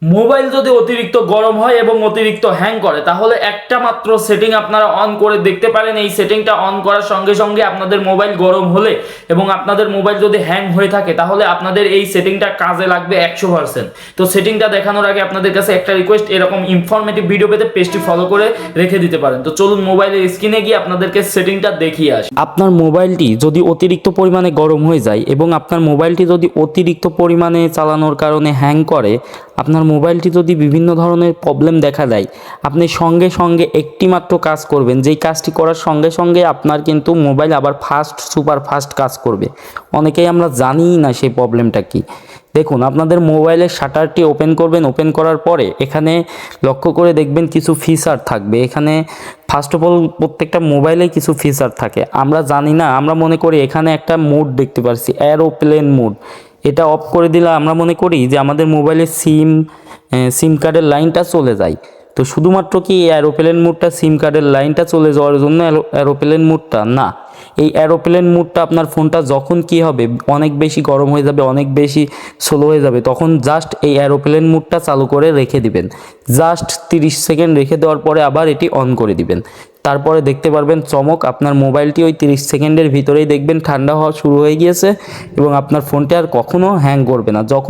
Mobile যদি অতিরিক্ত গরম হয় এবং অতিরিক্ত হ্যাং করে তাহলে একটা মাত্র সেটিং আপনারা অন করে দেখতে পারেন। এই সেটিংটা অন করার সঙ্গে সঙ্গে আপনাদের মোবাইল গরম হলে এবং আপনাদের মোবাইল যদি হ্যাং হয়ে থাকে তাহলে আপনাদের এই সেটিংটা কাজে লাগবে 100%। তো সেটিংটা দেখানোর আগে আপনাদের কাছে একটা রিকোয়েস্ট, এরকম ইনফরমেটিভ ভিডিও পেতে পেজটি ফলো করে রেখে দিতে পারেন। তো চলুন মোবাইলের স্ক্রিনে গিয়ে আপনাদেরকে সেটিংটা দেখিয়ে আসি। আপনার মোবাইলটি যদি অতিরিক্ত পরিমাণে গরম হয়ে যায় এবং আপনার মোবাইলটি যদি অতিরিক্ত পরিমাণে চালানোর কারণে হ্যাং করে, আপনার মোবাইলটি যদি বিভিন্ন ধরনের প্রবলেম দেখা দেয়, আপনি সঙ্গে সঙ্গে একটি মাত্র কাজ করবেন, যেই কাজটি করার সঙ্গে সঙ্গে আপনার কিন্তু মোবাইল আবার সুপার ফাস্ট কাজ করবে। অনেকেই আমরা জানিই না সেই প্রবলেমটা কি। দেখুন, আপনাদের মোবাইলের শাটারটি ওপেন করবেন, ওপেন করার পরে এখানে লক্ষ্য করে দেখবেন কিছু ফিচার থাকবে। এখানে ফার্স্ট অফ অল প্রত্যেকটা মোবাইলে কিছু ফিচার থাকে, আমরা জানি না, আমরা মনে করি এখানে একটা মোড দেখতে পাচ্ছি, এরোপ্লেন মোড। এটা অফ করে দিলে আমরা মনে করি যে আমাদের মোবাইলে সিম কার্ডের লাইনটা চলে যায়। তো শুধুমাত্র কি এই এরোপ্লেন মোডটা সিম কার্ডের লাইনটা চলে যাওয়ার জন্য এরোপ্লেন মোডটা না, এই এরোপ্লেন মোডটা আপনার ফোনটা যখন কি হবে, অনেক বেশি গরম হয়ে যাবে, অনেক বেশি স্লো হয়ে যাবে, তখন জাস্ট এই এরোপ্লেন মোডটা চালু করে রেখে দিবেন। জাস্ট 30 সেকেন্ড রেখে দেওয়ার পরে আবার এটি অন করে দিবেন। তারপরে দেখতে পারবেন চমক, আপনার মোবাইলটি ওই 30 সেকেন্ডের ভিতরেই দেখবেন ঠান্ডা হওয়া শুরু হয়ে গিয়েছে এবং আপনার ফোনটি আর কখনো হ্যাং করবে না। যখন